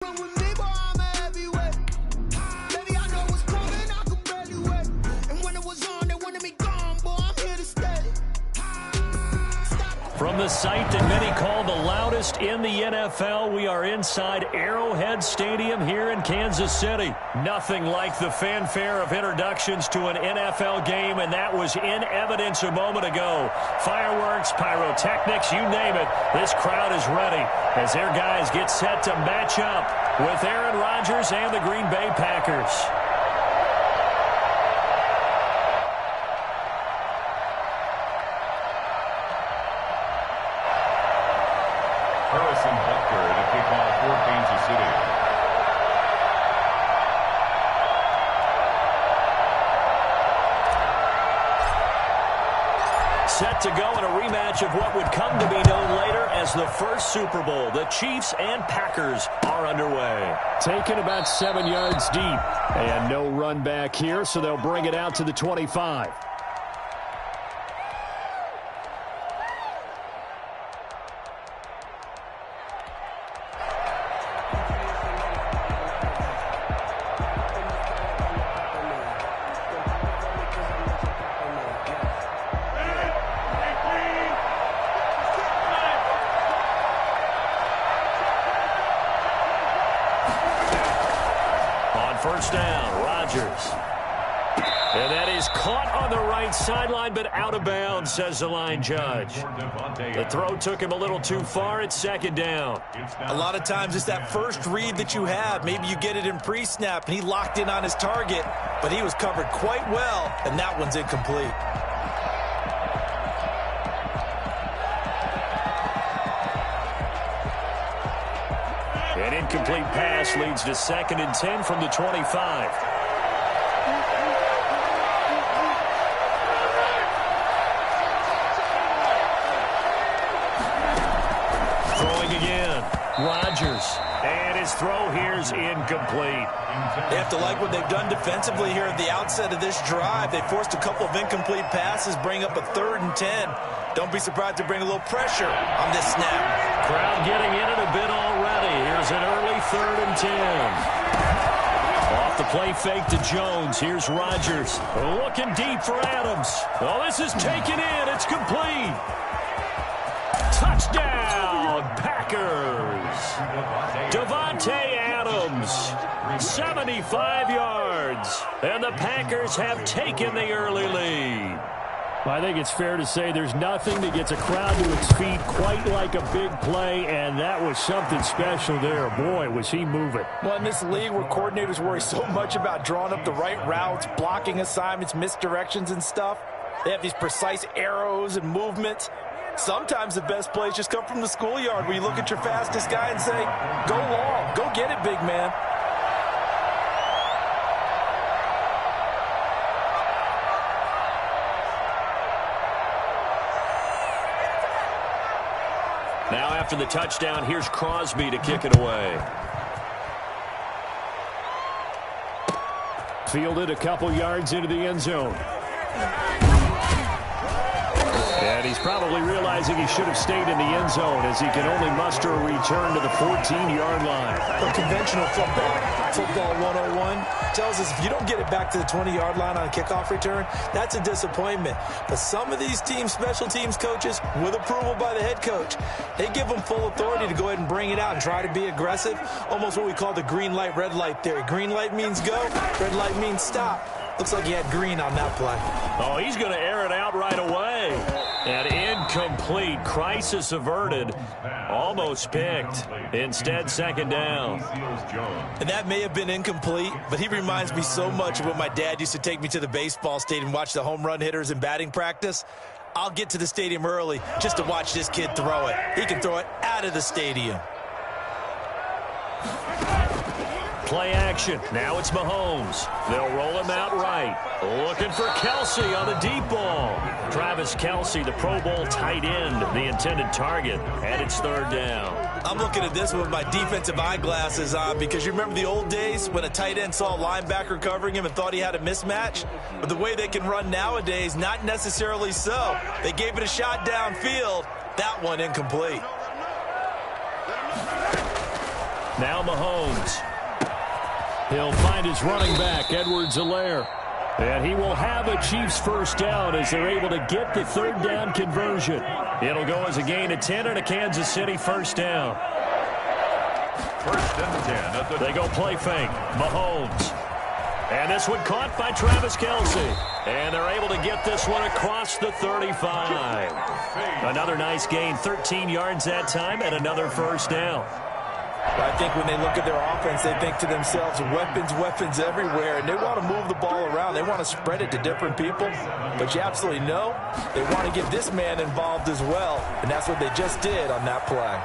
Run with me, boy, I'm a heavyweight. Baby, I know what's coming, I could barely wait. And when it was on, they wanted me gone, boy, I'm here to stay. From the site that many call the loudest in the NFL, we are inside Arrowhead Stadium here in Kansas City. Nothing like the fanfare of introductions to an NFL game, and that was in evidence a moment ago. Fireworks, pyrotechnics, you name it. This crowd is ready as their guys get set to match up with Aaron Rodgers and the Green Bay Packers. Set to go in a rematch of what would come to be known later as the first Super Bowl. The Chiefs and Packers are underway. Taken about 7 yards deep. And no run back here, so they'll bring it out to the 25. First down, Rodgers. And that is caught on the right sideline, but out of bounds, says the line judge. The throw took him a little too far. It's second down. A lot of times it's that first read that you have. Maybe you get it in pre-snap, and he locked in on his target, but he was covered quite well, and that one's incomplete. An incomplete pass leads to 2nd and 10 from the 25. Throwing again. Rodgers. And his throw here's incomplete. They have to like what they've done defensively here at the outset of this drive. They forced a couple of incomplete passes, bring up a 3rd and 10. Don't be surprised to bring a little pressure on this snap. Crowd getting in it a bit already. Here's an early 3rd and 10. Off the play fake to Jones. Here's Rodgers. Looking deep for Adams. Oh, this is taken in. It's complete. Touchdown, Packers. Davante Adams, 75 yards. And the Packers have taken the early lead. I think it's fair to say there's nothing that gets a crowd to its feet quite like a big play, and that was something special there. Boy, was he moving. Well, in this league where coordinators worry so much about drawing up the right routes, blocking assignments, misdirections and stuff, they have these precise arrows and movements. Sometimes the best plays just come from the schoolyard where you look at your fastest guy and say, go long, go get it, big man. Now after the touchdown, here's Crosby to kick it away. Fielded a couple yards into the end zone. And he's probably realizing he should have stayed in the end zone as he can only muster a return to the 14-yard line. For conventional football 101 tells us if you don't get it back to the 20-yard line on a kickoff return, that's a disappointment. But some of these teams, special teams coaches, with approval by the head coach, they give them full authority to go ahead and bring it out and try to be aggressive, almost what we call the green light, red light theory. Green light means go, red light means stop. Looks like he had green on that play. Oh, he's going to air it out right away. And incomplete. Crisis averted. Almost picked. Instead, 2nd down. And that may have been incomplete, but he reminds me so much of when my dad used to take me to the baseball stadium and watch the home run hitters in batting practice. I'll get to the stadium early just to watch this kid throw it. He can throw it out of the stadium. Play action. Now it's Mahomes. They'll roll him out right. Looking for Kelsey on the deep ball. Travis Kelsey, the Pro Bowl tight end, the intended target. And it's 3rd down. I'm looking at this with my defensive eyeglasses on because you remember the old days when a tight end saw a linebacker covering him and thought he had a mismatch? But the way they can run nowadays, not necessarily so. They gave it a shot downfield. That one incomplete. Now Mahomes. He'll find his running back, Edwards-Helaire. And he will have a Chiefs first down as they're able to get the third down conversion. It'll go as a gain of 10 and a Kansas City first down. First and 10. They go play fake. Mahomes. And this one caught by Travis Kelce. And they're able to get this one across the 35. Another nice gain, 13 yards that time, and another first down. I think when they look at their offense, they think to themselves, weapons everywhere, and they want to move the ball around. They want to spread it to different people, but you absolutely know they want to get this man involved as well, and that's what they just did on that play.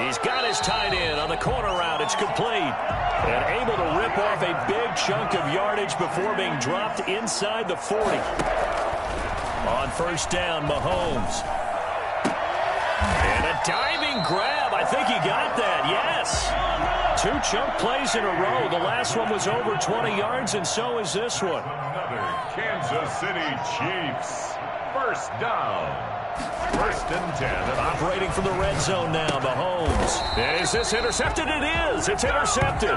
He's got his tight end on the corner route. It's complete. And able to rip off a big chunk of yardage before being dropped inside the 40. On first down, Mahomes. And a diving grab. I think he got that, yes. 2 chunk plays in a row. The last one was over 20 yards, and so is this one. Another Kansas City Chiefs. First down. First and 10. And operating from the red zone now, Mahomes. And is this intercepted? It is. It's intercepted.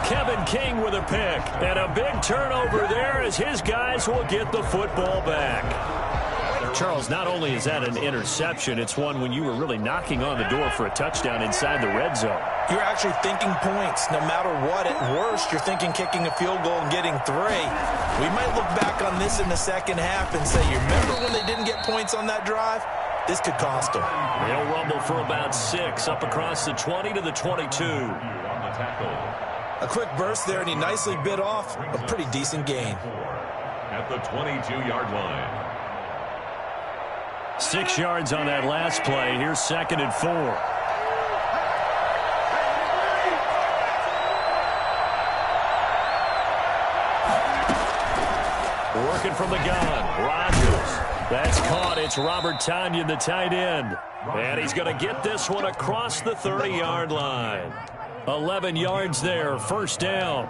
Kevin King with a pick. And a big turnover there as his guys will get the football back. Charles, not only is that an interception, it's one when you were really knocking on the door for a touchdown inside the red zone. You're actually thinking points. No matter what, at worst, you're thinking kicking a field goal and getting 3. We might look back on this in the second half and say, you remember when they didn't get points on that drive? This could cost them. They'll rumble for about 6 up across the 20 to the 22. A quick burst there, and he nicely bit off a pretty decent gain. At the 22-yard line. 6 yards on that last play. Here's 2nd and 4. Working from the gun. Rodgers. That's caught. It's Robert Tonyan, the tight end. And he's going to get this one across the 30-yard line. 11 yards there. First down.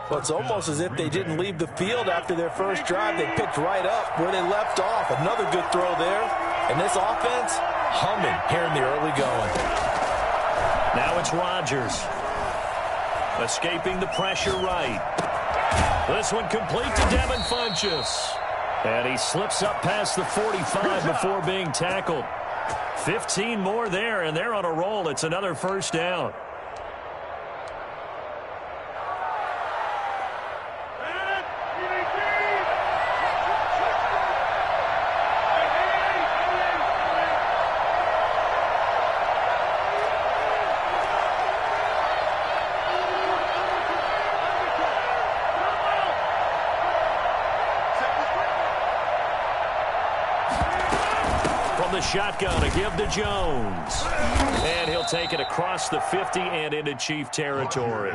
Well, it's almost as if they didn't leave the field after their first drive. They picked right up where they left off. Another good throw there. And this offense, humming here in the early going. Now it's Rodgers. Escaping the pressure right. This one complete to Devin Funchess. And he slips up past the 45 before being tackled. 15 more there, and they're on a roll. It's another first down. The shotgun to give to Jones. And he'll take it across the 50 and into Chief territory.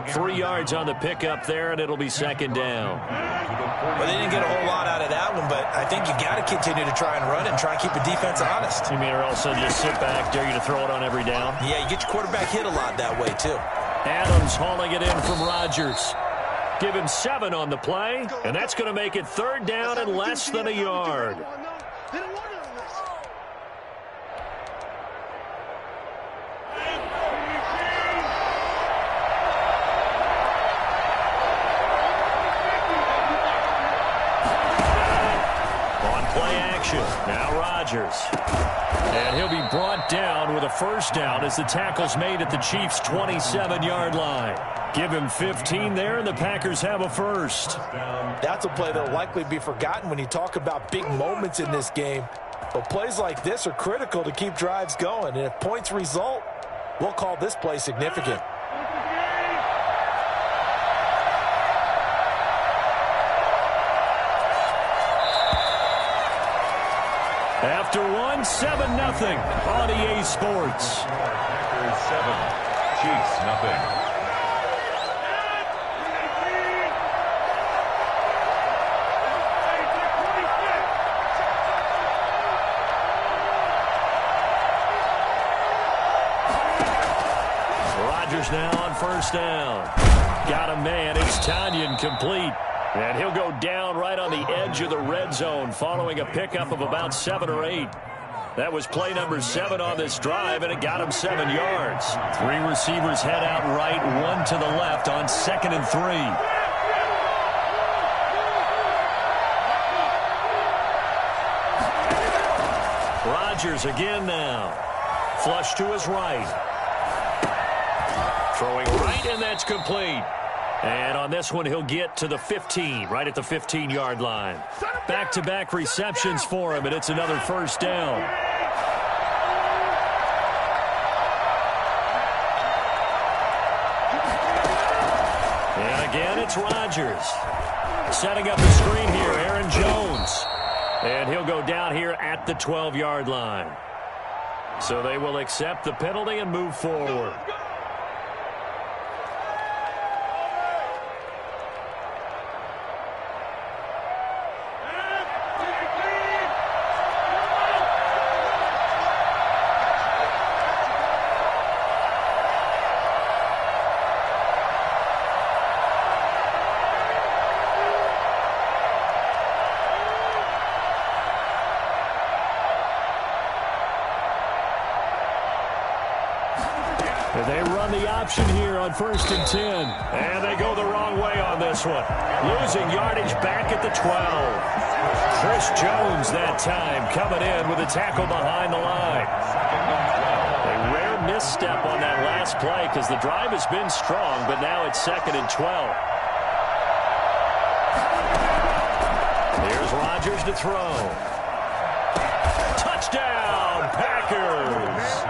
3 yards on the pickup there, and it'll be 2nd down. Well, they didn't get a whole lot out of that one, but I think you got to continue to try and run and try and keep the defense honest. You mean or else just sit back, dare you to throw it on every down? Yeah, you get your quarterback hit a lot that way, too. Adams hauling it in from Rodgers. Give him 7 on the play, and that's going to make it 3rd down and less than a yard. Now Rodgers. And he'll be brought down with a first down as the tackle's made at the Chiefs' 27-yard line. Give him 15 there, and the Packers have a first. That's a play that will likely be forgotten when you talk about big moments in this game. But plays like this are critical to keep drives going. And if points result, we'll call this play significant. After one, 7-0 on EA Sports. Packers 7, Chiefs nothing. Rodgers now on first down. Got a man. It's Tonyan complete. And he'll go down right on the edge of the red zone following a pickup of about 7 or 8. That was play number 7 on this drive, and it got him 7 yards. 3 receivers head out right, 1 to the left on 2nd and 3. Rodgers again now. Flush to his right. Throwing right, and that's complete. And on this one, he'll get to the 15, right at the 15-yard line. Back-to-back receptions for him, and it's another first down. And again, it's Rodgers. Setting up the screen here, Aaron Jones. And he'll go down here at the 12-yard line. So they will accept the penalty and move forward. They run the option here on 1st and 10. And they go the wrong way on this one. Losing yardage back at the 12. Chris Jones that time coming in with a tackle behind the line. A rare misstep on that last play because the drive has been strong, but now it's 2nd and 12. Here's Rodgers to throw. Touchdown, Packers!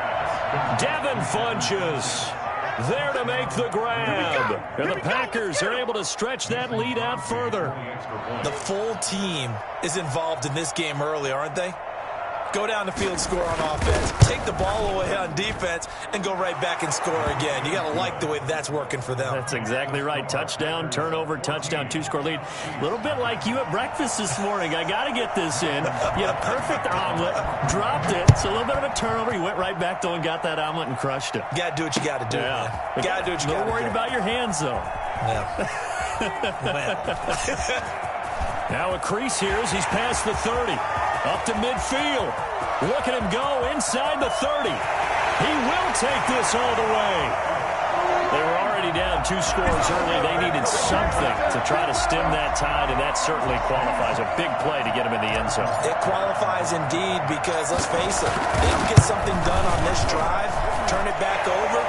Devin Funchess there to make the grab. And the Packers are able to stretch that lead out further. The full team is involved in this game early, aren't they? Go down the field, score on offense. Take the ball away on defense and go right back and score again. You got to like the way that's working for them. That's exactly right. Touchdown, turnover, touchdown, 2-score lead. A little bit like you at breakfast this morning. I got to get this in. You had a perfect omelet, dropped it. It's a little bit of a turnover. You went right back, though, and got that omelet and crushed it. You got to do what you got to do, man. You got to do what you got to do. No worried about your hands, though. Yeah. Now a crease here as he's past the 30. Up to midfield. Look at him go inside the 30. He will take this all the way. They were already down 2 scores early. They needed something to try to stem that tide, and that certainly qualifies. A big play to get him in the end zone. It qualifies indeed because, let's face it, they don't get something done on this drive, turn it back over,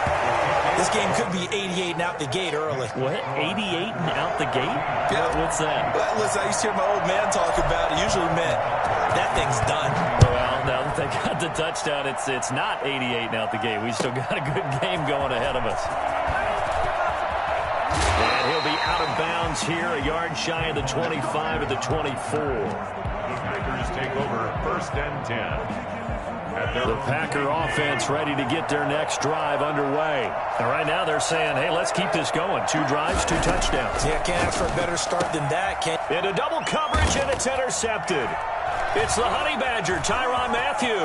this game could be 88 and out the gate early. What? 88 and out the gate? Yeah. What's that? Well, listen, I used to hear my old man talk about it. Usually meant that thing's done. Well, now that they got the touchdown, it's not 88 and out the gate. We still got a good game going ahead of us. And he'll be out of bounds here, a yard shy of the 25 at the 24. Packers take over 1st and 10. The Packer offense ready to get their next drive underway. And right now they're saying, hey, let's keep this going. 2 drives, 2 touchdowns. Yeah, can't ask for a better start than that. Into double coverage, and it's intercepted. It's the Honey Badger, Tyrann Mathieu.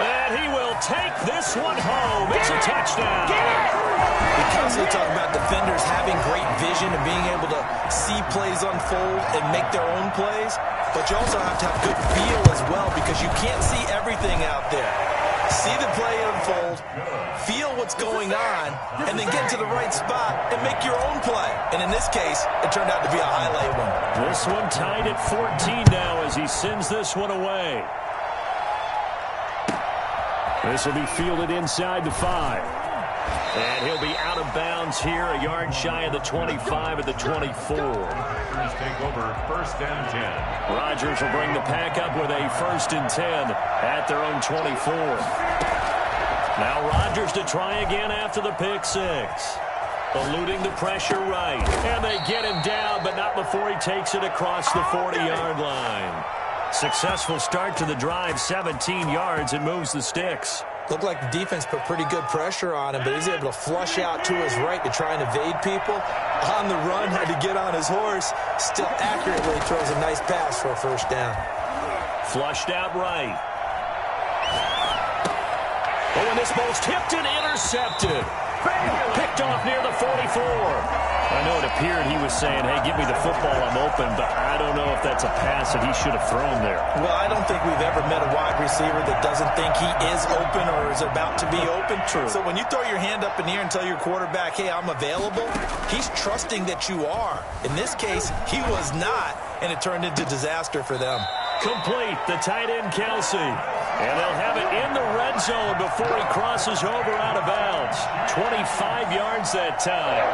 And he will take this one home. It's a touchdown. We constantly talk about defenders having great vision and being able to see plays unfold and make their own plays. But you also have to have good feel as well because you can't see everything out there. See the play unfold, feel what's going on, and then get to the right spot and make your own play. And in this case, it turned out to be a highlight one. This one tied at 14 now as he sends this one away. This will be fielded inside the 5. And he'll be out of bounds here, a yard shy of the 25 at the 24. Packers take over 1st and 10. Rodgers will bring the pack up with a 1st and 10 at their own 24. Now Rodgers to try again after the pick 6. Eluding the pressure right. And they get him down, but not before he takes it across the 40-yard line. Successful start to the drive, 17 yards, and moves the sticks. Looked like the defense put pretty good pressure on him, but he's able to flush out to his right to try and evade people. On the run, had to get on his horse. Still accurately throws a nice pass for a 1st down. Flushed out right. Oh, and this ball's tipped and intercepted. Picked picked off near the 44. I know it appeared he was saying, hey, give me the football, I'm open, but I don't know if that's a pass that he should have thrown there. Well, I don't think we've ever met a wide receiver that doesn't think he is open or is about to be open. True. So when you throw your hand up in the air and tell your quarterback, hey, I'm available, he's trusting that you are. In this case, he was not, and it turned into disaster for them. Complete, the tight end Kelsey. And they'll have it in the red zone before he crosses over out of bounds. 25 yards that time.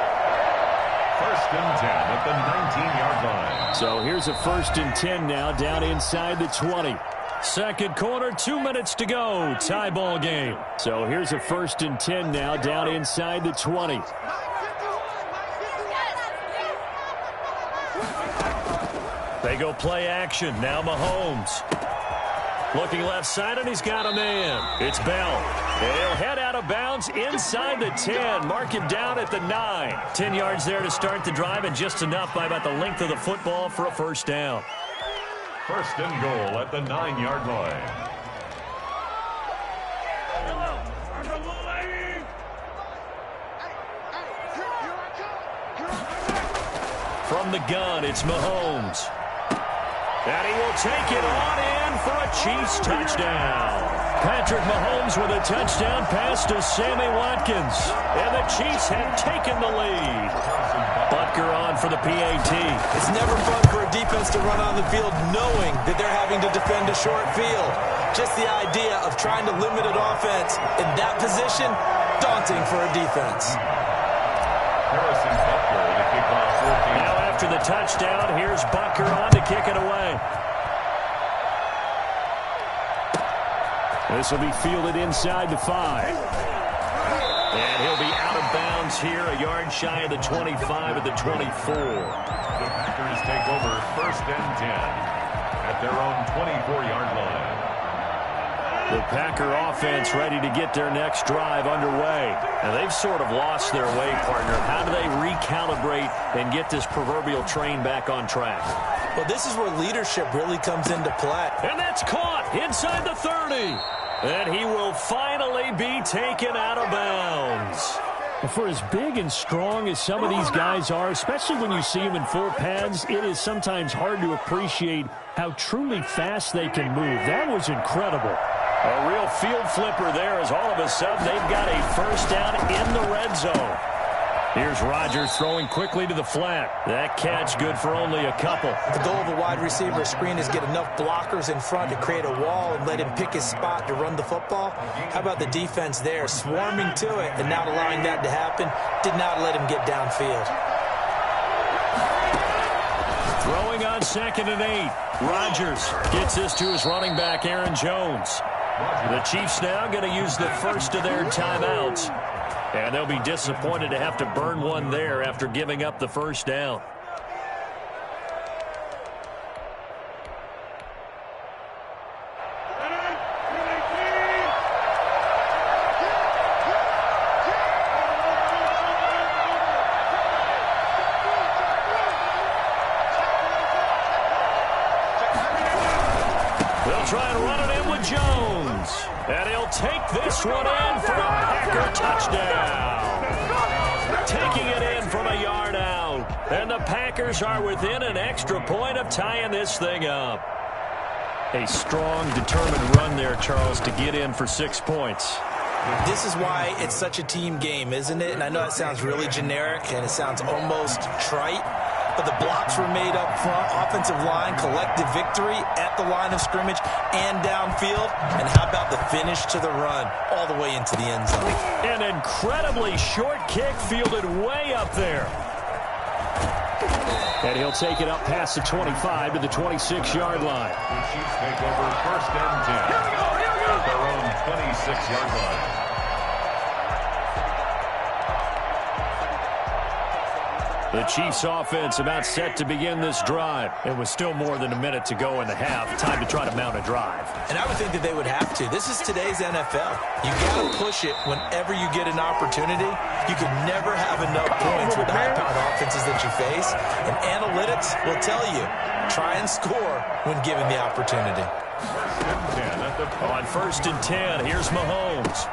First and 10 at the 19-yard line. So here's a first and 10 now down inside the 20. Second quarter, 2 minutes to go. Tie ball game. So here's a first and 10 now down inside the 20. They go play action. Now Mahomes. Looking left side, and he's got a man. It's Bell. He'll head out of bounds inside the 10. Mark him down at the 9. 10 yards there to start the drive, and just enough by about the length of the football for a first down. First and goal at the 9-yard line. From the gun, it's Mahomes. And he will take it on in for a Chiefs touchdown. Patrick Mahomes with a touchdown pass to Sammy Watkins. And the Chiefs have taken the lead. Butker on for the PAT. It's never fun for a defense to run on the field knowing that they're having to defend a short field. Just the idea of trying to limit an offense in that position, daunting for a defense. Now after the touchdown, here's Butker on to kick it away. This will be fielded inside the 5. And he'll be out of bounds here, a yard shy of the 25 at the 24. The Packers take over first and 10 at their own 24-yard line. The Packer offense ready to get their next drive underway. And they've sort of lost their way, partner. How do they recalibrate and get this proverbial train back on track? Well, this is where leadership really comes into play. And that's caught inside the 30. And he will finally be taken out of bounds. For as big and strong as some of these guys are, especially when you see them in full pads, it is sometimes hard to appreciate how truly fast they can move. That was incredible. A real field flipper there as all of a sudden they've got a first down in the red zone. Here's Rodgers throwing quickly to the flat. That catch good for only a couple. The goal of a wide receiver screen is get enough blockers in front to create a wall and let him pick his spot to run the football. How about the defense there, swarming to it and not allowing that to happen? Did not let him get downfield. Throwing on 2nd and 8. Rodgers gets this to his running back, Aaron Jones. The Chiefs now going to use the first of their timeouts. And they'll be disappointed to have to burn one there after giving up the first down. They'll try and run it in with Jones. And he'll take this one in for a Packer touchdown. Taking it in from a yard out. And the Packers are within an extra point of tying this thing up. A strong, determined run there, Charles, to get in for 6 points. This is why it's such a team game, isn't it? And I know that sounds really generic and it sounds almost trite. But the blocks were made up front, offensive line, collective victory at the line of scrimmage and downfield. And how about the finish to the run all the way into the end zone? An incredibly short kick fielded way up there. And he'll take it up past the 25 to the 26-yard line. The Chiefs take over first and 10 at their own 26-yard line. The Chiefs offense about set to begin this drive. It was still more than a minute to go in the half. Time to try to mount a drive. And I would think that they would have to. This is today's NFL. You got to push it whenever you get an opportunity. You can never have enough points with the high-powered offenses that you face. And analytics will tell you, try and score when given the opportunity. On 1st and 10, here's Mahomes.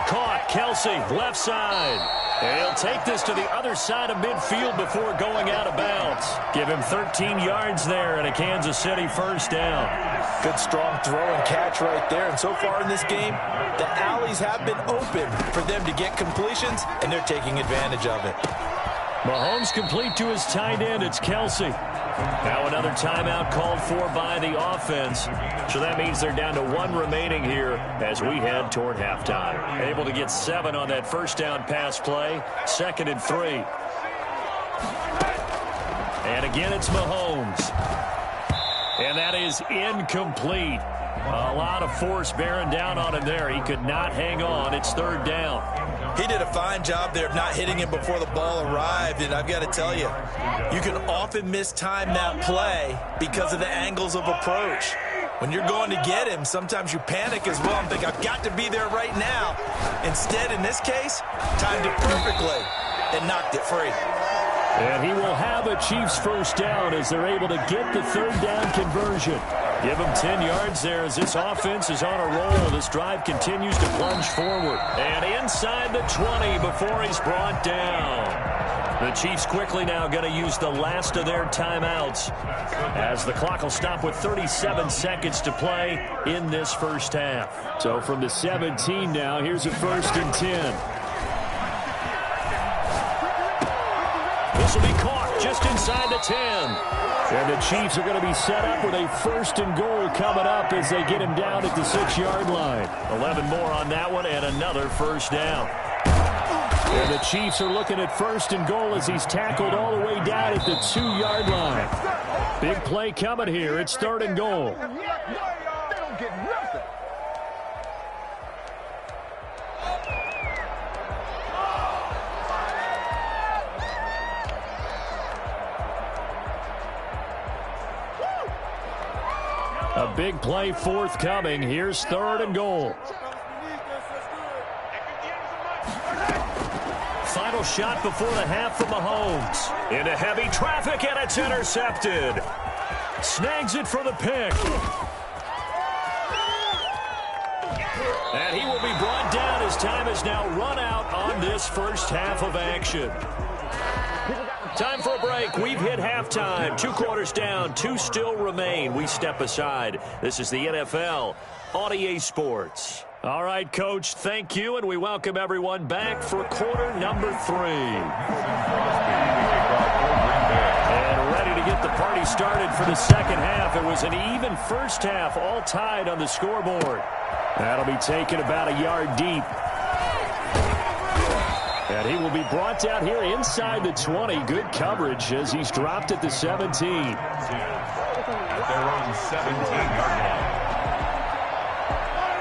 caught. Kelsey, left side. And he'll take this to the other side of midfield before going out of bounds. Give him 13 yards there and a Kansas City first down. Good strong throw and catch right there. And so far in this game, the alleys have been open for them to get completions, and they're taking advantage of it. Mahomes complete to his tight end. It's Kelsey. Now another timeout called for by the offense. So that means they're down to 1 remaining here as we head toward halftime. Able to get 7 on that first down pass play. 2nd and 3. And again, it's Mahomes. And that is incomplete. A lot of force bearing down on him there. He could not hang on. It's 3rd down. He did a fine job there of not hitting him before the ball arrived, and I've got to tell you, you can often mistime that play because of the angles of approach. When you're going to get him, sometimes you panic as well and think, I've got to be there right now. Instead, in this case, timed it perfectly and knocked it free. And he will have a Chiefs first down as they're able to get the 3rd down conversion. Give him 10 yards there as this offense is on a roll. This drive continues to plunge forward. And inside the 20 before he's brought down. The Chiefs quickly now going to use the last of their timeouts as the clock will stop with 37 seconds to play in this first half. So from the 17 now, here's a 1st and 10. This will be caught just inside the 10. And the Chiefs are going to be set up with a 1st and goal coming up as they get him down at the 6-yard line. 11 more on that one and another first down. And the Chiefs are looking at 1st and goal as he's tackled all the way down at the 2-yard line. Big play coming here. It's 3rd and goal. A big play forthcoming. Here's 3rd and goal. Final shot before the half from Mahomes. Into heavy traffic, and it's intercepted. Snags it for the pick. And he will be brought down as time is now run out on this first half of action. Time for a break. We've hit halftime. 2 quarters down. 2 still remain. We step aside. This is the NFL on EA Sports. All right, Coach, thank you, and we welcome everyone back for quarter number 3. And ready to get the party started for the second half. It was an even first half, all tied on the scoreboard. That'll be taken about a yard deep. And he will be brought down here inside the 20. Good coverage as he's dropped at the 17. At their own 17-yard line.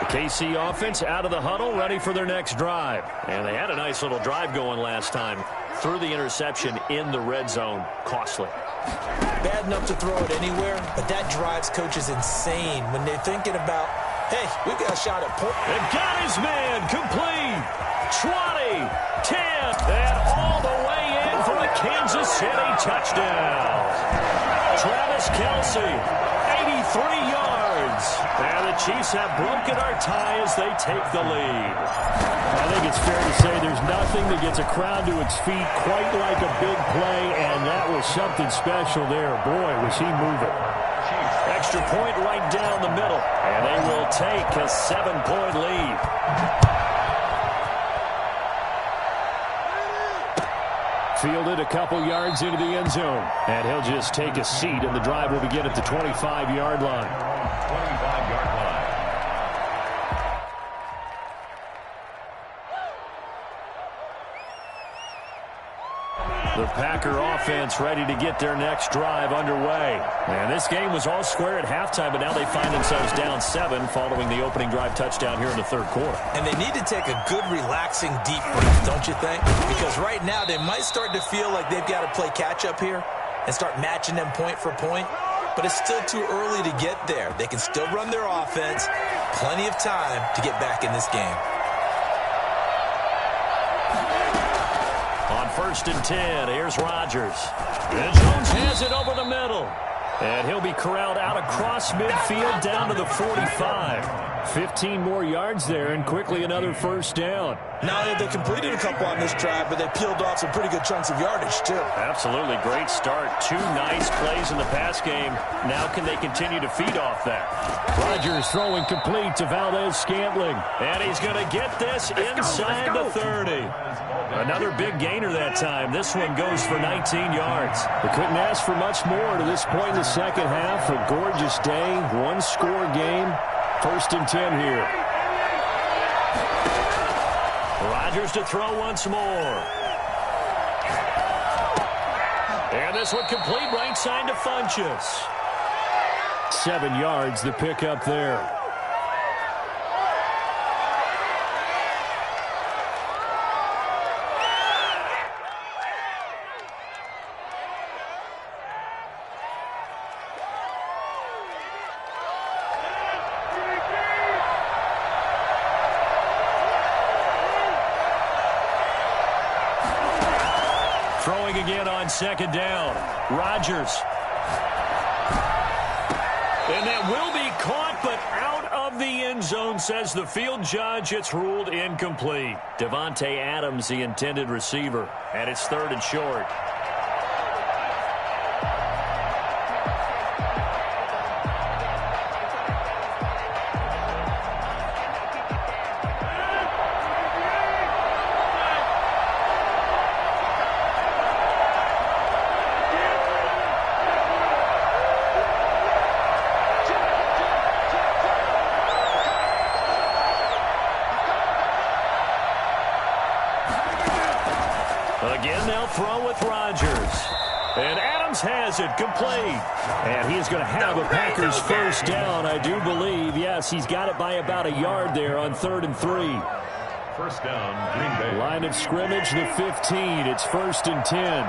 The KC offense out of the huddle, ready for their next drive. And they had a nice little drive going last time. Threw the interception in the red zone. Costly. Bad enough to throw it anywhere, but that drives coaches insane when they're thinking about, hey, we've got a shot at point. And got his man complete. 20, 10, and all the way in for a Kansas City touchdown. Travis Kelsey, 83 yards. And the Chiefs have broken our tie as they take the lead. I think it's fair to say there's nothing that gets a crowd to its feet quite like a big play, and that was something special there. Boy, was he moving. Extra point right down the middle, and they will take a 7-point lead. Fielded a couple yards into the end zone. And he'll just take a seat, and the drive will begin at the 25-yard line. 25-yard line. The Packer offense ready to get their next drive underway. And this game was all square at halftime, but now they find themselves down 7 following the opening drive touchdown here in the third quarter. And they need to take a good, relaxing, deep breath, don't you think? Because right now they might start to feel like they've got to play catch-up here and start matching them point for point. But it's still too early to get there. They can still run their offense. Plenty of time to get back in this game. On 1st and 10, here's Rodgers. And Jones has it over the middle. And he'll be corralled out across midfield down to the 45. 15 more yards there, and quickly another first down. Now they completed a couple on this drive, but they peeled off some pretty good chunks of yardage, too. Absolutely. Great start. 2 nice plays in the pass game. Now can they continue to feed off that? Rodgers throwing complete to Valdez-Scantling. And he's going to get this inside the 30. Another big gainer that time. This one goes for 19 yards. They couldn't ask for much more to this point in the second half. A gorgeous day, one-score game. 1st and 10 here. Rodgers to throw once more. And this one complete right side to Funchess. 7 yards, the pickup there. Throwing again on 2nd down. Rodgers. And that will be caught, but out of the end zone, says the field judge. It's ruled incomplete. Devontae Adams, the intended receiver. And it's 3rd and short. Again, they'll throw with Rodgers. And Adams has it complete. And he is going to have a Packers first down, I do believe. Yes, he's got it by about a yard there on 3rd and 3. First down, Green Bay. Line of scrimmage, the 15. It's 1st and 10.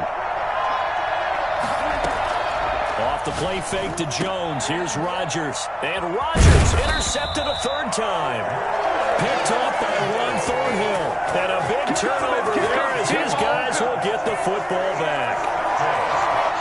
Off the play fake to Jones. Here's Rodgers. And Rodgers intercepted a 3rd time. Picked off by Ron Thornhill. And a big turnover there as his guys will get the football back.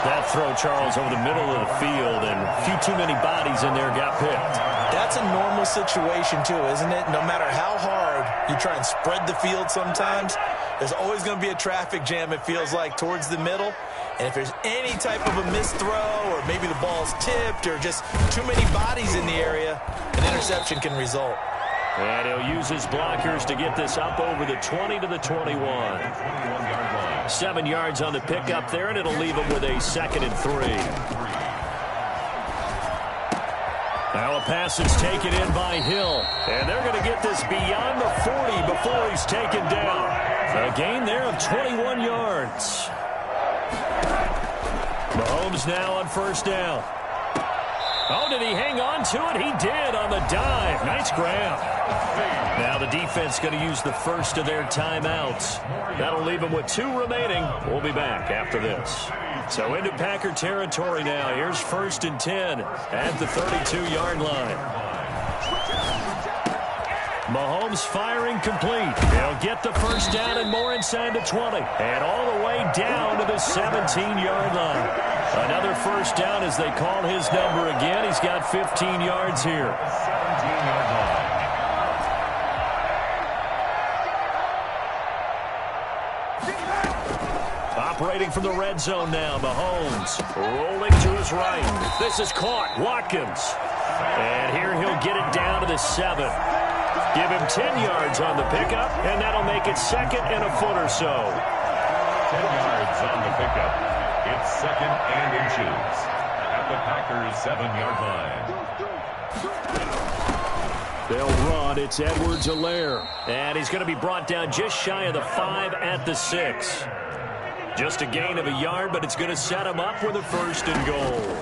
That throw, Charles, over the middle of the field, and a few too many bodies in there got picked. That's a normal situation, too, isn't it? No matter how hard you try and spread the field sometimes, there's always going to be a traffic jam, it feels like, towards the middle. And if there's any type of a missed throw, or maybe the ball's tipped, or just too many bodies in the area, an interception can result. And he'll use his blockers to get this up over the 20 to the 21. 7 yards on the pickup there, and it'll leave him with a 2nd and 3. Now a pass is taken in by Hill. And they're going to get this beyond the 40 before he's taken down. A gain there of 21 yards. Mahomes now on 1st down. Oh, did he hang on to it? He did on the dive. Nice grab. Now the defense going to use the first of their timeouts. That'll leave them with 2 remaining. We'll be back after this. So into Packer territory now. Here's 1st and 10 at the 32-yard line. Mahomes firing complete. He'll get the first down and more inside the 20. And all the way down to the 17-yard line. Another first down as they call his number again. He's got 15 yards here. 17-yard line. Operating from the red zone now. Mahomes rolling to his right. This is caught. Watkins. And here he'll get it down to the 7. Give him 10 yards on the pickup, and that'll make it 2nd and a foot or so. 10 yards on the pickup. It's 2nd and inches at the Packers' 7-yard line. They'll run. It's Edwards-Helaire. And he's going to be brought down just shy of the 5 at the 6. Just a gain of a yard, but it's going to set him up with a 1st and goal.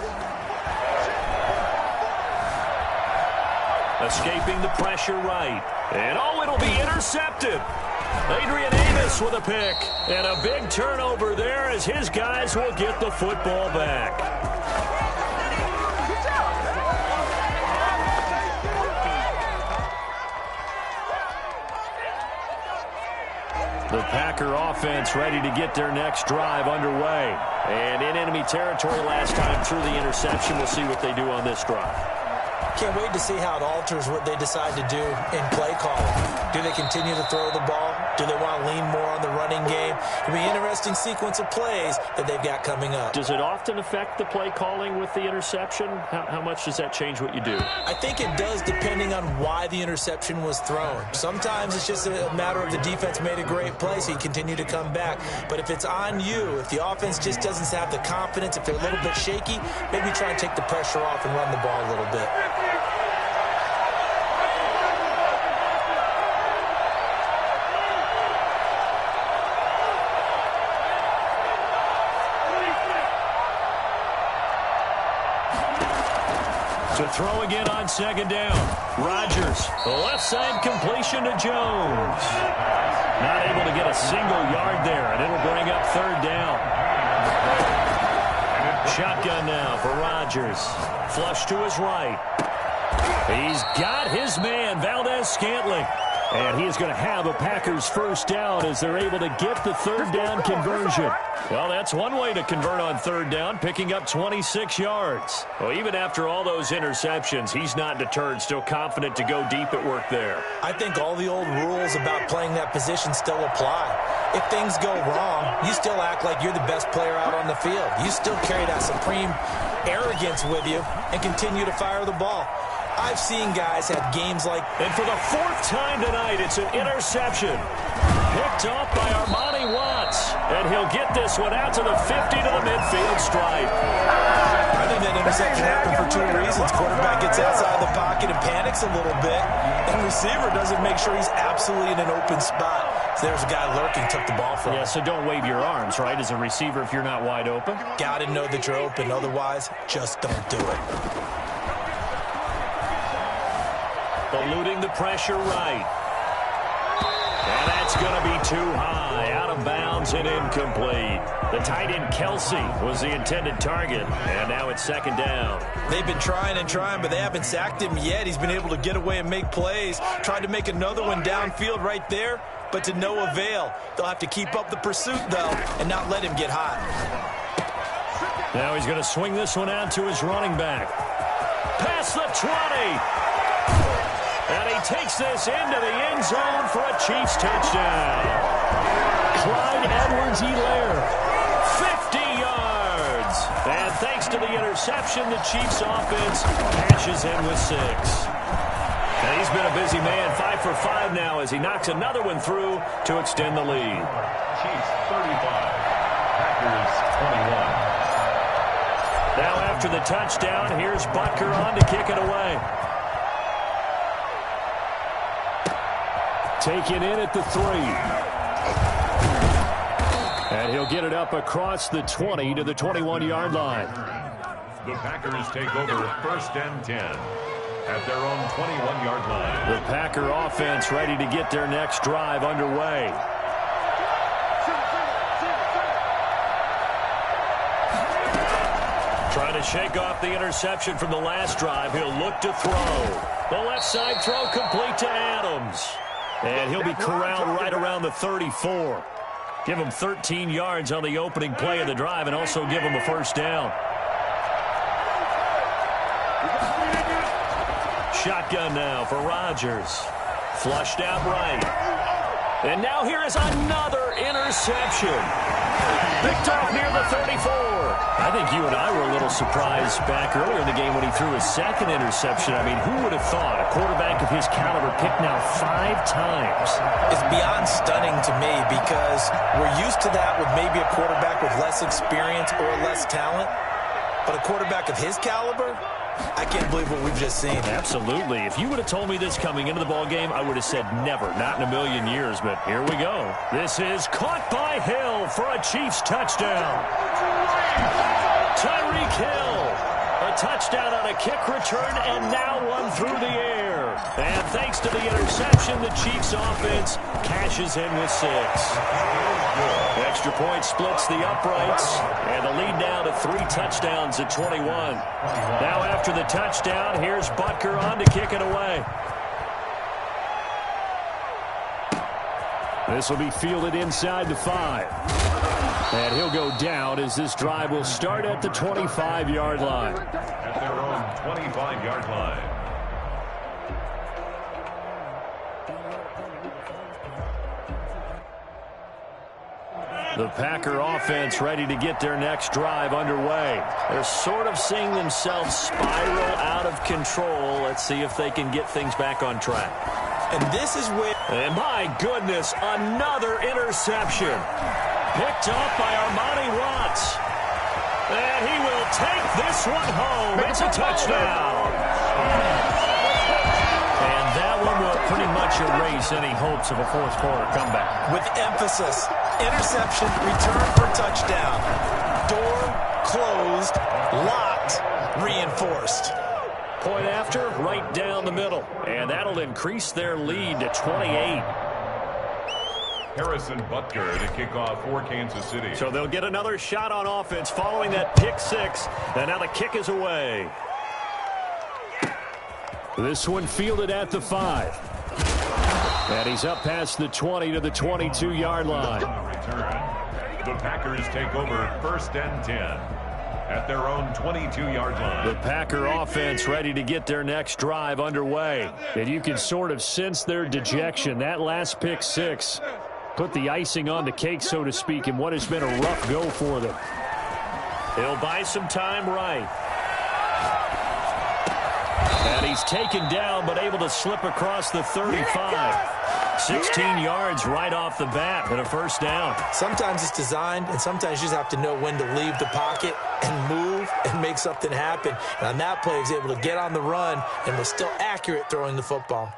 Escaping the pressure right. And, oh, it'll be intercepted. Adrian Amos with a pick. And a big turnover there as his guys will get the football back. The Packer offense ready to get their next drive underway. And in enemy territory last time through the interception. We'll see what they do on this drive. Can't wait to see how it alters what they decide to do in play calling. Do they continue to throw the ball? Do they want to lean more on the running game? It'll be an interesting sequence of plays that they've got coming up. Does it often affect the play calling with the interception? How much does that change what you do? I think it does, depending on why the interception was thrown. Sometimes it's just a matter of the defense made a great play, so you continue to come back. But if it's on you, if the offense just doesn't have the confidence, if they're a little bit shaky, maybe try and take the pressure off and run the ball a little bit. To throw again on second down. Rodgers, the left side completion to Jones. Not able to get a single yard there, and it'll bring up third down. Shotgun now for Rodgers. Flush to his right. He's got his man, Valdez-Scantling. And he is going to have a Packers first down as they're able to get the third down conversion. Well, that's one way to convert on third down, picking up 26 yards. Well, even after all those interceptions, he's not deterred, still confident to go deep at work there. I think all the old rules about playing that position still apply. If things go wrong, you still act like you're the best player out on the field. You still carry that supreme arrogance with you and continue to fire the ball. I've seen guys have games like... And for the fourth time tonight, it's an interception. Picked off by Armani Watts. And he'll get this one out to the 50 to the midfield stripe. I think that interception happened for two reasons. Quarterback gets outside the pocket and panics a little bit. And receiver doesn't make sure he's absolutely in an open spot. So there's a guy lurking, took the ball from him. Yeah, so don't wave your arms, right, as a receiver if you're not wide open. Got to know that you're open. Otherwise, just don't do it. Eluding the pressure right. And that's going to be too high. Out of bounds and incomplete. The tight end Kelsey was the intended target. And now it's second down. They've been trying and trying, but they haven't sacked him yet. He's been able to get away and make plays. Tried to make another one downfield right there, but to no avail. They'll have to keep up the pursuit, though, and not let him get hot. Now he's going to swing this one out to his running back. Past the 20. And he takes this into the end zone for a Chiefs touchdown. Clyde Edwards-Helaire, 50 yards. And thanks to the interception, the Chiefs offense cashes in with 6. And he's been a busy man, 5 for 5 now as he knocks another one through to extend the lead. Chiefs 35, Packers 21. Now after the touchdown, here's Butker on to kick it away. Taken in at the 3. And he'll get it up across the 20 to the 21-yard line. The Packers take over first and 10 at their own 21-yard line. The Packer offense ready to get their next drive underway. Trying to shake off the interception from the last drive. He'll look to throw. The left side throw complete to Adams. And he'll be corralled right around the 34. Give him 13 yards on the opening play of the drive and also give him a first down. Shotgun now for Rodgers. Flushed out right. And now here is another interception. Picked off near the 34. I think you and I were a little surprised back earlier in the game when he threw his second interception. I mean, who would have thought a quarterback of his caliber picked now 5 times? It's beyond stunning to me because we're used to that with maybe a quarterback with less experience or less talent. But a quarterback of his caliber, I can't believe what we've just seen. Absolutely. If you would have told me this coming into the ballgame, I would have said never, not in a million years. But here we go. This is caught by Hill for a Chiefs touchdown. Tyreek Hill, a touchdown on a kick return, and now one through the air. And thanks to the interception, the Chiefs offense cashes in with 6. Extra point splits the uprights, and the lead now to 3 touchdowns at 21. Now after the touchdown, here's Butker on to kick it away. This will be fielded inside the 5. And he'll go down as this drive will start at the 25-yard line. At their own 25-yard line. The Packer offense ready to get their next drive underway. They're sort of seeing themselves spiral out of control. Let's see if they can get things back on track. And this is where... And my goodness, another interception. Picked off by Armani Watts. And he will take this one home. It's a touchdown. And that one will pretty much erase any hopes of a fourth quarter comeback. With emphasis, interception, return for touchdown. Door closed, locked, reinforced. Point after, right down the middle. And that'll increase their lead to 28. Harrison Butker to kick off for Kansas City. So they'll get another shot on offense following that pick six. And now the kick is away. This one fielded at the 5. And he's up past the 20 to the 22-yard line. Return. The Packers take over first and 10 at their own 22-yard line. The Packer offense ready to get their next drive underway. And you can sort of sense their dejection. That last pick six put the icing on the cake, so to speak, in what has been a rough go for them. He'll buy some time right. And he's taken down, but able to slip across the 35. 16 yards right off the bat and a first down. Sometimes it's designed, and sometimes you just have to know when to leave the pocket and move and make something happen. And on that play, he was able to get on the run and was still accurate throwing the football.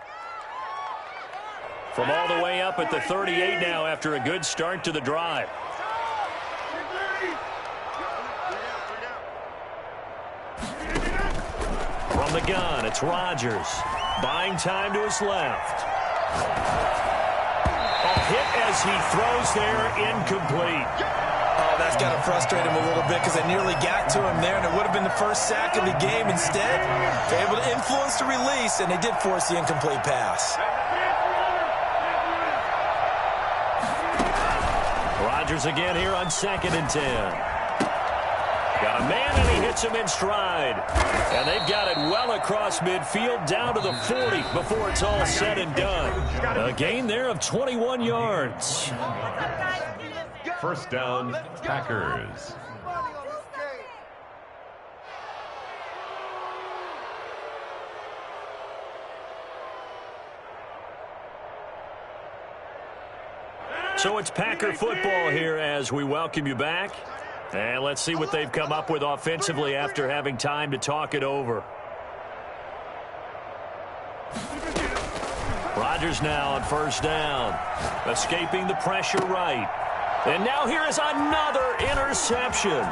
From all the way up at the 38 now after a good start to the drive. From the gun, it's Rodgers. Buying time to his left. A hit as he throws there, incomplete. Oh, that's got to frustrate him a little bit because they nearly got to him there, and it would have been the first sack of the game. Instead, they're able to influence the release, and they did force the incomplete pass. Rodgers again here on 2nd and 10. Got a man, and he hits him in stride. And they've got it well across midfield down to the 40 before it's all said and done. A gain there of 21 yards. First down, Packers. So it's Packer football here as we welcome you back. And let's see what they've come up with offensively after having time to talk it over. Rodgers now on first down. Escaping the pressure right. And now here is another interception.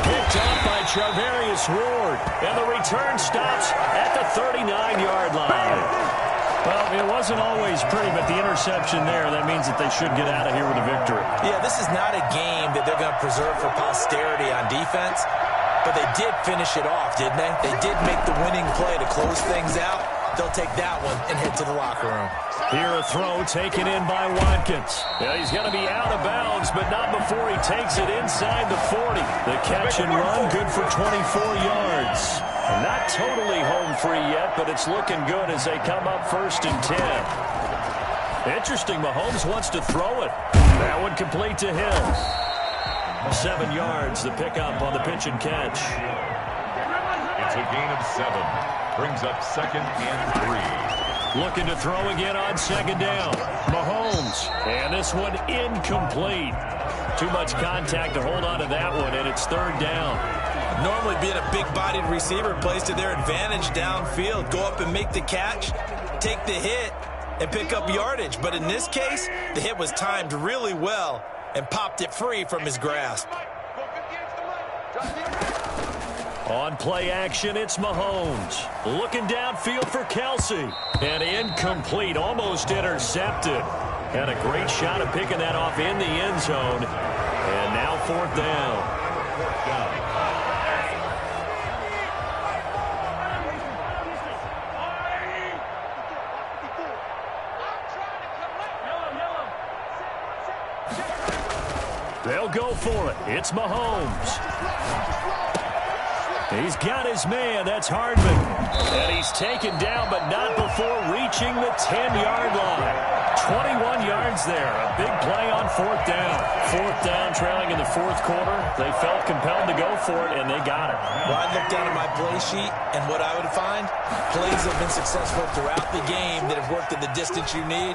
Picked up by Charvarius Ward. And the return stops at the 39-yard line. Well, it wasn't always pretty, but the interception there, that means that they should get out of here with a victory. Yeah, this is not a game that they're going to preserve for posterity on defense, but they did finish it off, didn't they? They did make the winning play to close things out. They'll take that one and head to the locker room. Here a throw taken in by Watkins. Yeah, he's going to be out of bounds, but not before he takes it inside the 40. The catch and run, good for 24 yards. Not totally home free yet, but it's looking good as they come up first and 10. Interesting, Mahomes wants to throw it. That one complete to him. 7 yards, the pickup on the pitch and catch. It's a gain of 7. Brings up 2nd and 3. Looking to throw again on 2nd down. Mahomes. And this one incomplete. Too much contact to hold on to that one, and it's 3rd down. Normally being a big-bodied receiver plays to their advantage downfield. Go up and make the catch, take the hit, and pick up yardage. But in this case, the hit was timed really well and popped it free from his grasp. On play action, it's Mahomes. Looking downfield for Kelsey. And incomplete, almost intercepted. Had a great shot at picking that off in the end zone. And now 4th down. They'll go for it. It's Mahomes. He's got his man. That's Hardman. And he's taken down, but not before reaching the 10-yard line. 21 yards there. A big play on fourth down. Fourth down, trailing in the fourth quarter. They felt compelled to go for it, and they got it. Well, I looked down at my play sheet, and what I would find, plays have been successful throughout the game that have worked at the distance you need.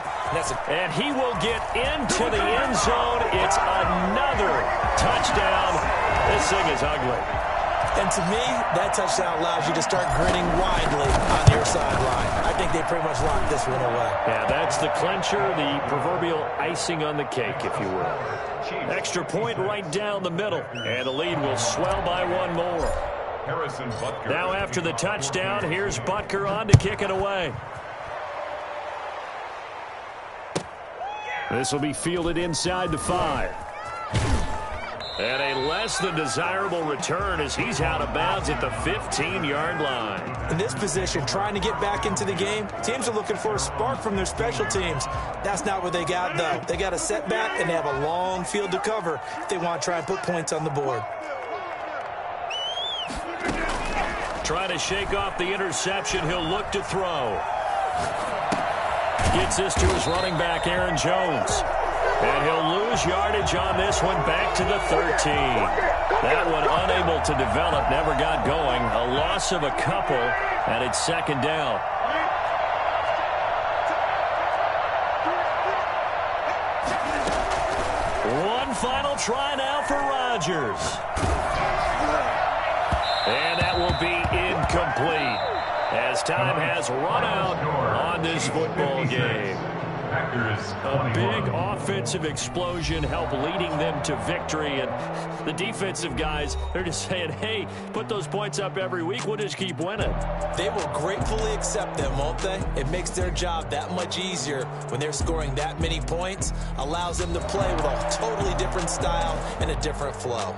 And he will get into the end zone. It's another touchdown. This thing is ugly. And to me, that touchdown allows you to start grinning widely on your sideline. I think they pretty much locked this one away. Yeah, that's the clincher, the proverbial icing on the cake, if you will. Extra point right down the middle, and the lead will swell by one more. Now after the touchdown, here's Butker on to kick it away. This will be fielded inside the 5. And a less than desirable return as he's out of bounds at the 15-yard line. In this position, trying to get back into the game, teams are looking for a spark from their special teams. That's not what they got, though. They got a setback, and they have a long field to cover if they want to try and put points on the board. Trying to shake off the interception. He'll look to throw. Gets this to his running back, Aaron Jones. And he'll lose yardage on this one back to the 13. That one unable to develop, never got going. A loss of a couple, and it's second down. One final try now for Rodgers. And that will be incomplete as time has run out on this football game. A big offensive explosion helped leading them to victory, and the defensive guys, they're just saying, hey, put those points up every week, we'll just keep winning. They will gratefully accept them, won't they? It makes their job that much easier when they're scoring that many points, allows them to play with a totally different style and a different flow.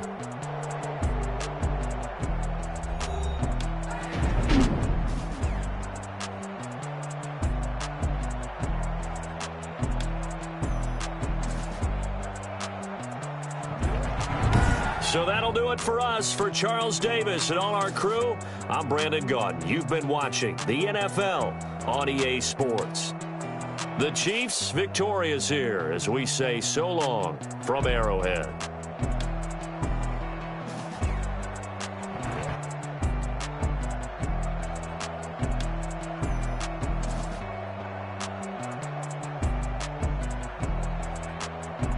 So that'll do it for us. For Charles Davis and all our crew, I'm Brandon Gaudin. You've been watching the NFL on EA Sports. The Chiefs victorious here as we say so long from Arrowhead.